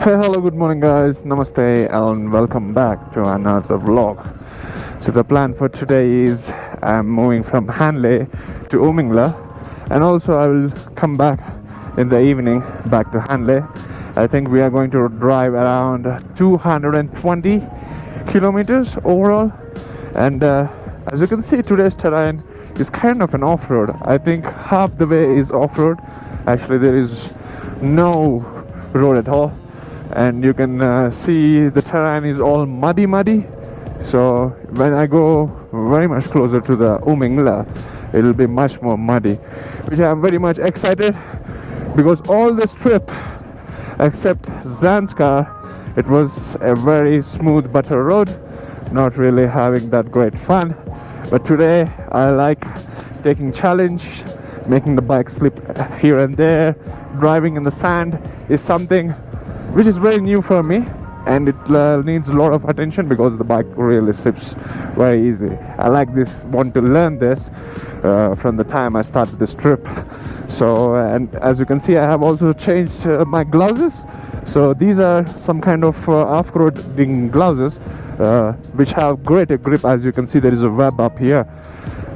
Hey, hello, good morning, guys. Namaste, and welcome back to another vlog. So, the plan for today is I'm moving from Hanle to Umling La, and also I will come back in the evening back to Hanle. I think we are going to drive around 220 kilometers overall, and as you can see, today's terrain is kind of an off-road. I think half the way is off-road. Actually, there is no road at all, and you can see the terrain is all muddy. So when I go very much closer to the Umling La, it will be much more muddy, which I am very much excited, because all this trip except Zanskar, it was a very smooth butter road, not really having that great fun. But today I like taking challenge, making the bike slip here and there. Driving in the sand is something which is very new for me, and it needs a lot of attention because the bike really slips very easy. I want to learn this from the time I started this trip. So, and as you can see, I have also changed my gloves. So these are some kind of off-roading gloves which have greater grip. As you can see, there is a web up here.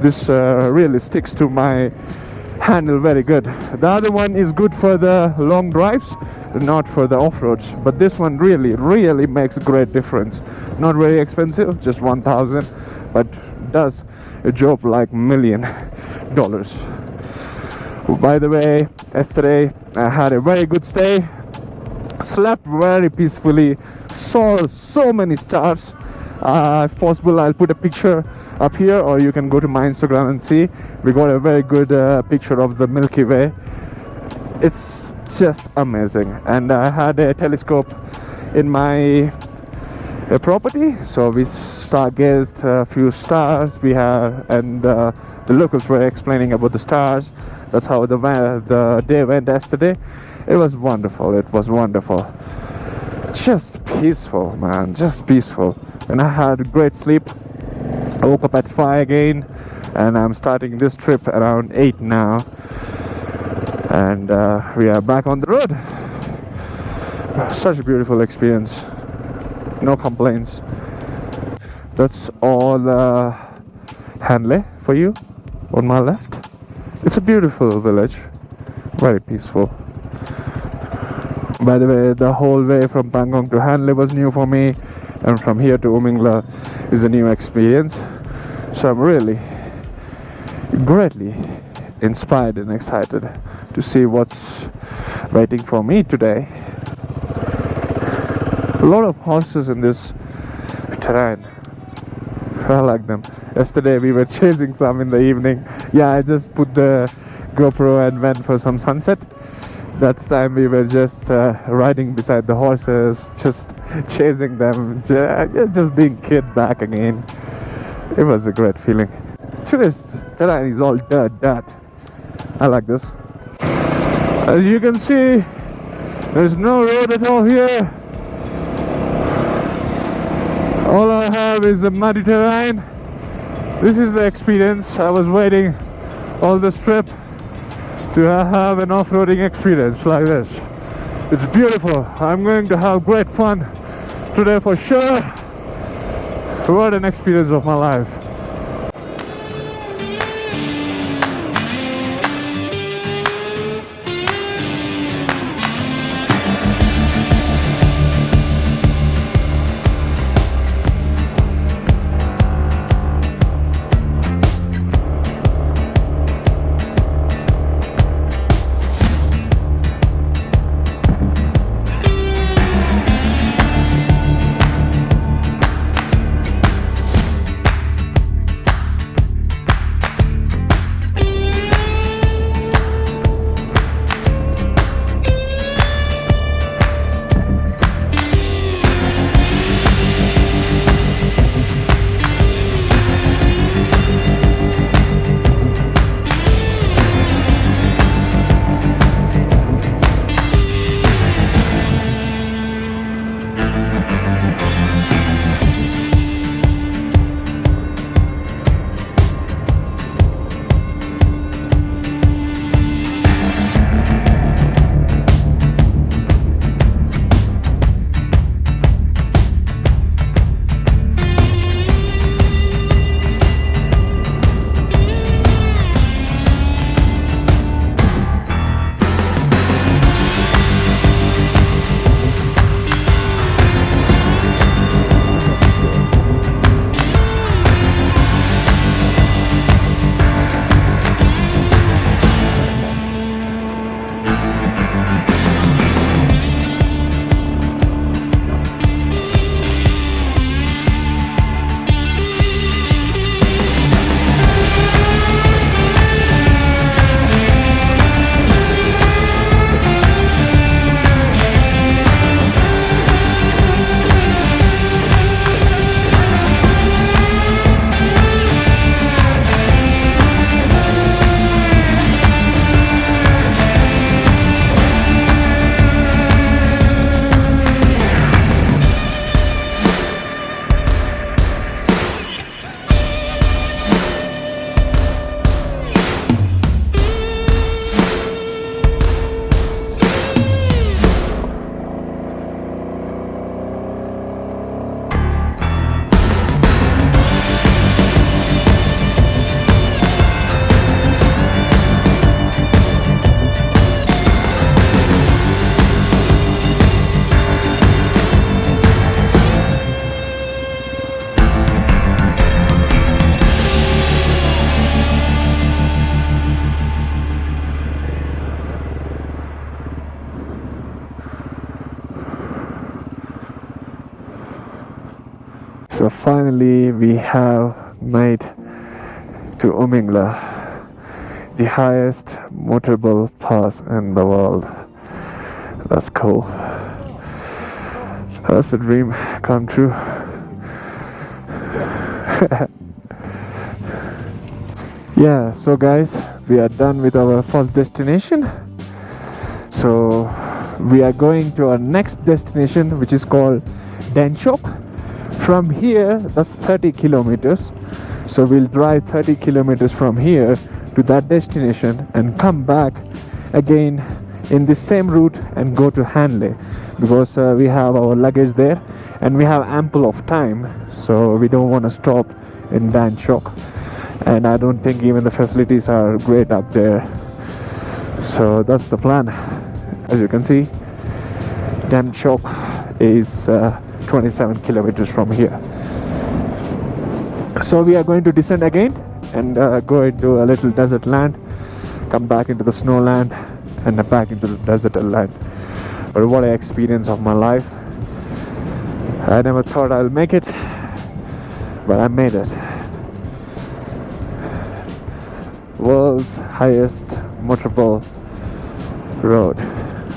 This really sticks to my handle very good. The other one is good for the long drives, not for the off-roads, but this one really makes a great difference. Not very expensive, just 1,000, but does a job like $1 million. By the way, yesterday I had a very good stay, slept very peacefully, saw so many stars. If possible, I'll put a picture up here, or you can go to my Instagram and see. We got a very good picture of the Milky Way. It's just amazing. And I had a telescope in my property, so we stargazed a few stars. The locals were explaining about the stars. That's how the day went yesterday. It was wonderful. Just peaceful, man. Just peaceful. And I had a great sleep. I woke up at 5 again, and I'm starting this trip around 8 now. And we are back on the road. Such a beautiful experience. No complaints. That's all Hanle for you on my left. It's a beautiful village. Very peaceful. By the way, the whole way from Pangong to Hanle was new for me, and from here to Umling La is a new experience. So I'm really greatly inspired and excited to see what's waiting for me today. A lot of horses in this terrain. I like them. Yesterday we were chasing some in the evening. Yeah, I just put the GoPro and went for some sunset. That time we were just riding beside the horses, just chasing them, just being kid back again. It was a great feeling. Today's terrain is all dirt. I like this. As you can see, there's no road at all here. All I have is a muddy terrain. This is the experience. I was waiting all this trip to have an off-roading experience like this. It's beautiful. I'm going to have great fun today for sure. What an experience of my life. So finally we have made to Umling La, the highest motorable pass in the world. That's cool. That's a dream come true. Yeah, so guys, we are done with our first destination. So we are going to our next destination, which is called Demchok. From here, that's 30 kilometers. So we'll drive 30 kilometers from here to that destination and come back again in the same route and go to Hanle, because we have our luggage there and we have ample of time, so we don't want to stop in Demchok, and I don't think even the facilities are great up there. So that's the plan. As you can see, Demchok is 27 kilometers from here. So we are going to descend again and go into a little desert land, come back into the snow land, and back into the desert land. But what an experience of my life. I never thought I'll make it, but I made it. World's highest motorable road.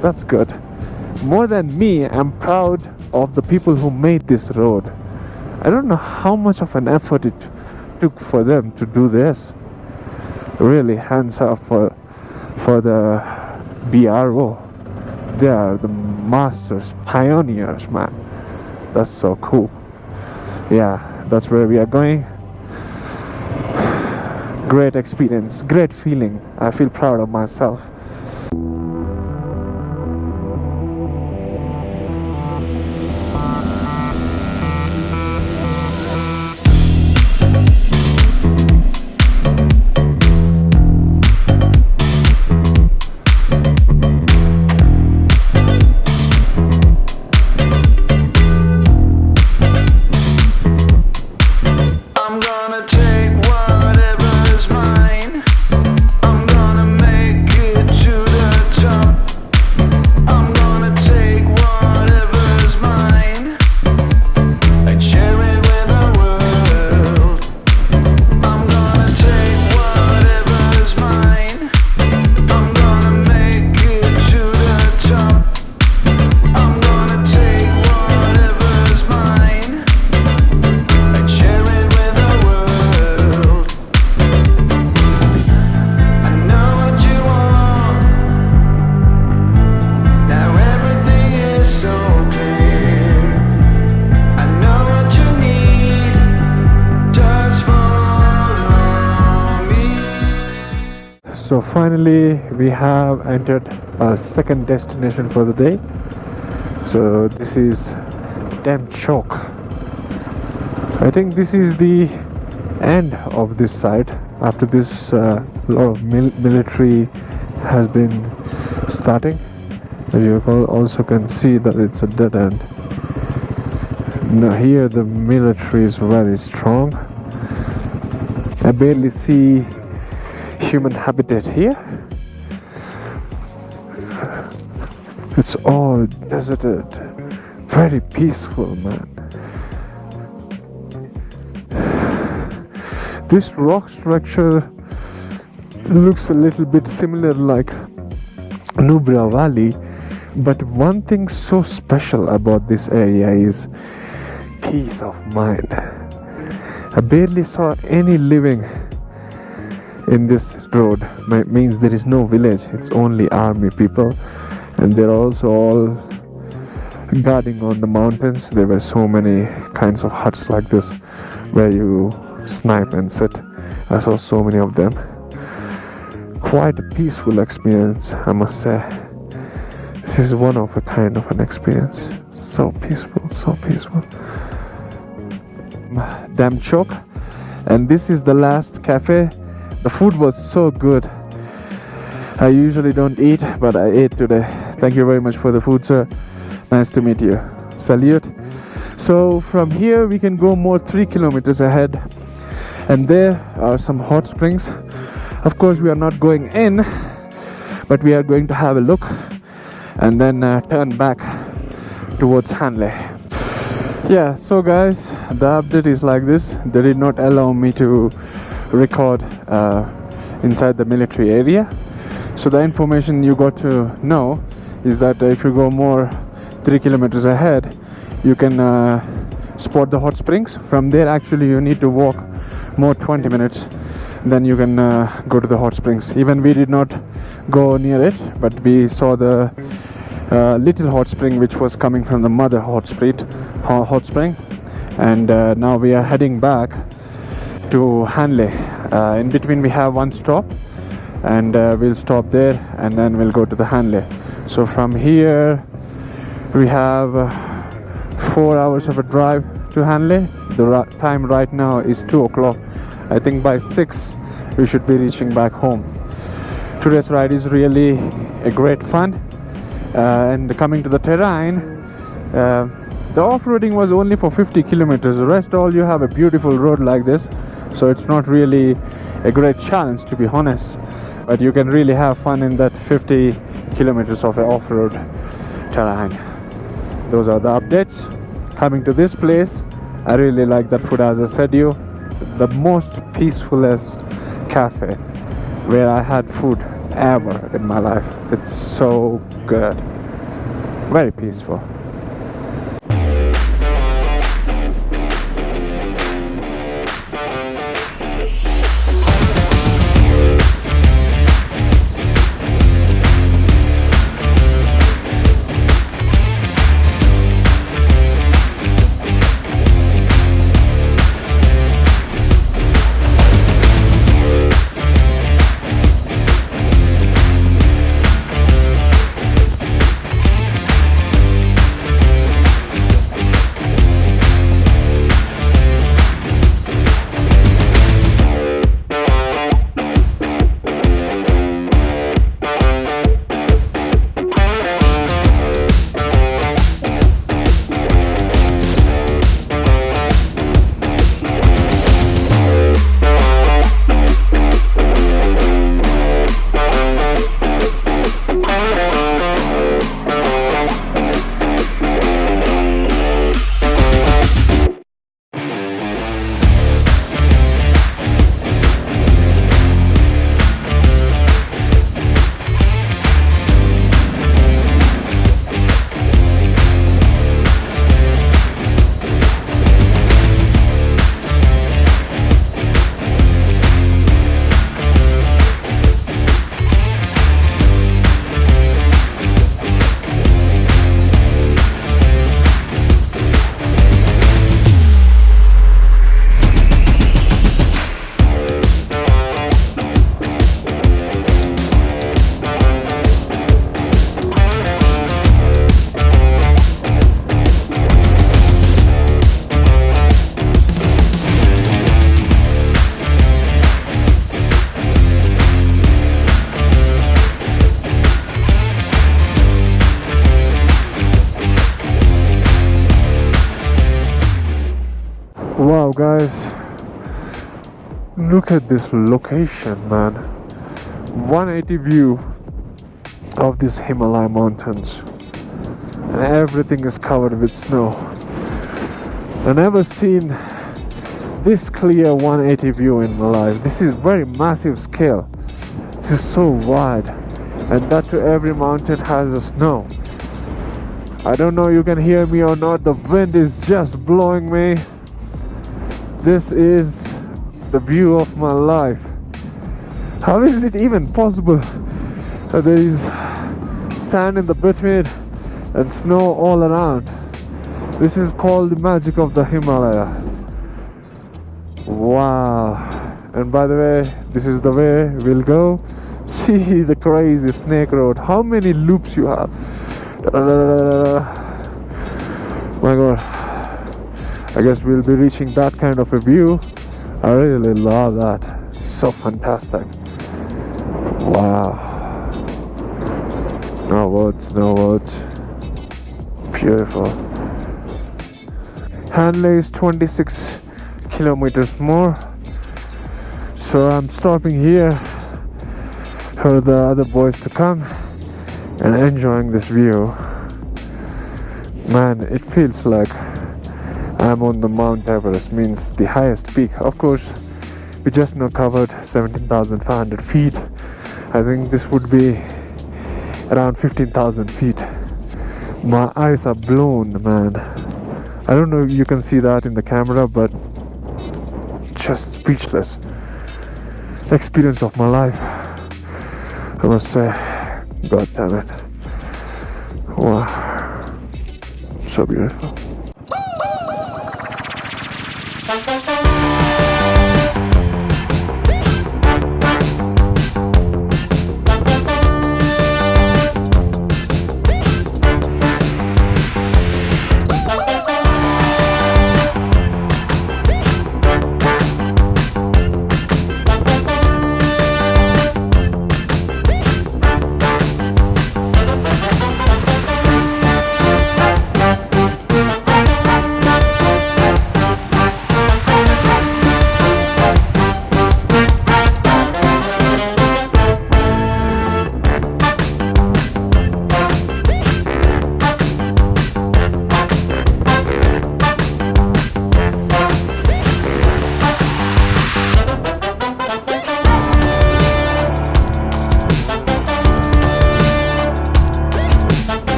That's good. More than me, I'm proud of the people who made this road. I don't know how much of an effort it took for them to do this. Really, hands up for the BRO. They are the masters, pioneers, man. That's so cool. Yeah, that's where we are going. Great experience, great feeling. I feel proud of myself. So finally we have entered our second destination for the day. So this is Demchok. I think this is the end of this side. After this, a lot of military has been starting. As you also can see that it's a dead end. Now here the military is very strong. I barely see human habitat here. It's all deserted, very peaceful, man. This rock structure looks a little bit similar like Hanle Valley, but one thing so special about this area is peace of mind. I barely saw any living in this road. Means there is no village, it's only army people, and they're also all guarding on the mountains. There were so many kinds of huts like this where you snipe and sit. I saw so many of them. Quite a peaceful experience, I must say. This is one of a kind of an experience. So peaceful, so peaceful. Demchok, and this is the last cafe. The food was so good. I usually don't eat, but I ate today. Thank you very much for the food, sir. Nice to meet you. Salute. So from here we can go more 3 kilometers ahead, and there are some hot springs. Of course we are not going in, but we are going to have a look and then turn back towards Hanle. Yeah, so guys, the update is like this. They did not allow me to record inside the military area. So the information you got to know is that if you go more 3 kilometers ahead, you can spot the hot springs. From there, actually, you need to walk more 20 minutes. Then you can go to the hot springs. Even we did not go near it, but we saw the little hot spring which was coming from the mother hot spring. And now we are heading back to Hanle. In between, we have one stop, and we'll stop there, and then we'll go to the Hanle. So from here, we have 4 hours of a drive to Hanle. The time right now is 2 o'clock. I think by 6 we should be reaching back home. Today's ride is really a great fun. And coming to the terrain, the off-roading was only for 50 kilometers. The rest all you have a beautiful road like this, so it's not really a great challenge, to be honest, but you can really have fun in that 50 kilometers of off-road terrain. Those are the updates. Coming to this place, I really like that food. As I said you, the most peacefulest cafe where I had food ever in my life. It's so good, very peaceful. Wow guys, look at this location, man. 180 view of these Himalayan mountains, and everything is covered with snow. I've never seen this clear 180 view in my life. This is very massive scale. This is so wide, and that to every mountain has a snow. I don't know you can hear me or not. The wind is just blowing me. This is the view of my life. How is it even possible that there is sand in the between and snow all around? This is called the magic of the Himalaya. Wow. And by the way, this is the way we'll go. See the crazy snake road. How many loops you have? My god, I guess we'll be reaching that kind of a view. I really love that. So fantastic. Wow. No words, no words. Beautiful. Hanle is 26 kilometers more, so I'm stopping here for the other boys to come and enjoying this view. Man, it feels like I'm on the Mount Everest, means the highest peak. Of course, we just now covered 17,500 feet. I think this would be around 15,000 feet. My eyes are blown, man. I don't know if you can see that in the camera, but just speechless. Experience of my life, I must say. God damn it. Wow. So beautiful.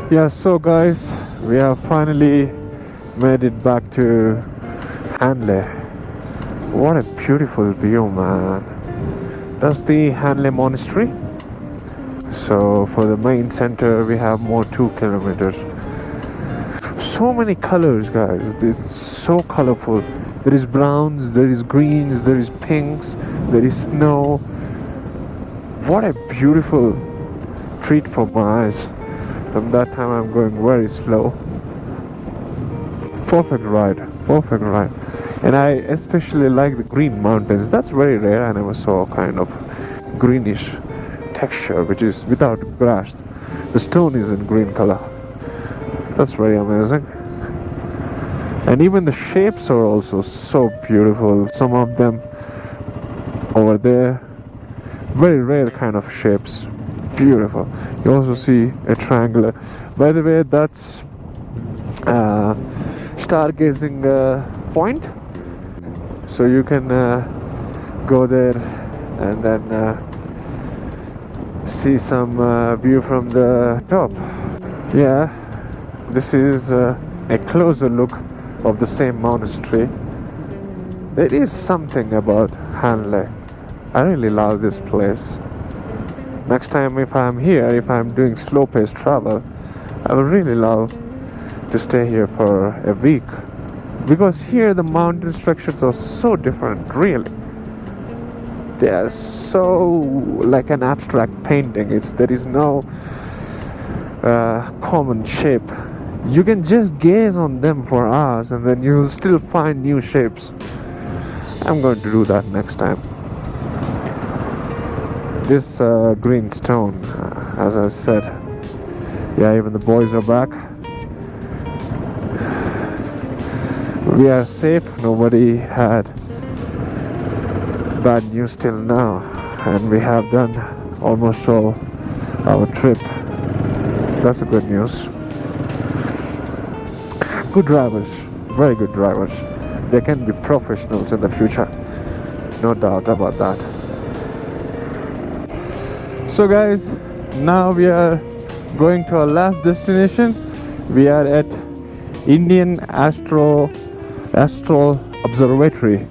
Yeah, so guys, we have finally made it back to Hanle. What a beautiful view, man. That's the Hanle monastery. So for the main center we have more 2 kilometers. So many colors, guys. It's so colorful. There is browns, there is greens, there is pinks, there is snow. What a beautiful treat for my eyes. From that time I'm going very slow. Perfect ride. And I especially like the green mountains. That's very rare. I never saw kind of greenish texture which is without grass. The stone is in green color. That's very amazing. And even the shapes are also so beautiful. Some of them over there, very rare kind of shapes. Beautiful. You also see a triangular. By the way, that's stargazing point. So you can go there and then see some view from the top. Yeah, this is a closer look of the same monastery. There is something about Hanle. I really love this place. Next time if I'm here, if I'm doing slow-paced travel, I would really love to stay here for a week. Because here the mountain structures are so different, really. They are so like an abstract painting. There is no common shape. You can just gaze on them for hours and then you'll still find new shapes. I'm going to do that next time. This green stone, as I said, yeah, even the boys are back. We are safe. Nobody had bad news till now, and we have done almost all our trip. That's a good news. Good drivers, very good drivers. They can be professionals in the future, no doubt about that. So guys, now we are going to our last destination. We are at Indian Astral Observatory.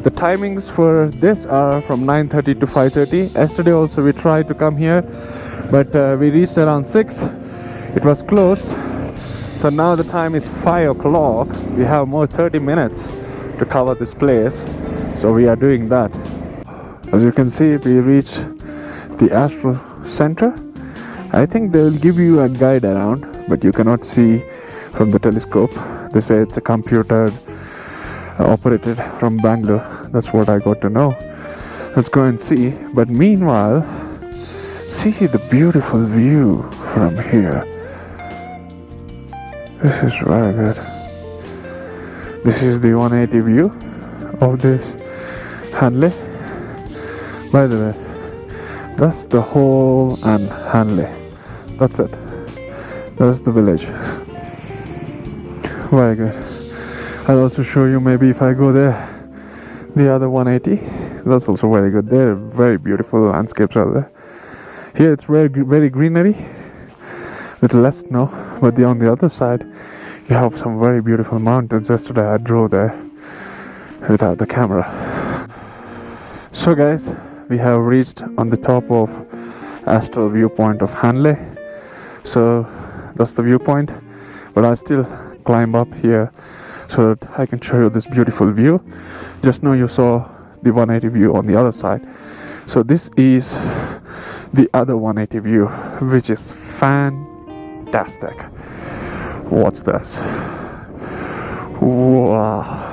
The timings for this are from 9:30 to 5:30. Yesterday also we tried to come here, but we reached around 6. It was closed. So now the time is 5 o'clock. We have more 30 minutes to cover this place. So we are doing that. As you can see, we reach the Astro Center. I think they will give you a guide around, but you cannot see from the telescope. They say it's a computer operated from Bangalore. That's what I got to know. Let's go and see. But meanwhile, see the beautiful view from here. This is very good. This is the 180 view of this Hanle. By the way, that's the whole and Hanle. That's it. That's the village. Very good. I'll also show you maybe if I go there, the other 180. That's also very good. There, very beautiful landscapes are there. Here it's very greenery with less snow, but on the other side you have some very beautiful mountains. Yesterday I drove there without the camera. So guys, we have reached on the top of astral viewpoint of Hanle. So that's the viewpoint, but I still climb up here so that I can show you this beautiful view. Just now you saw the 180 view on the other side. So this is the other 180 view, which is fantastic. Watch this. Wow.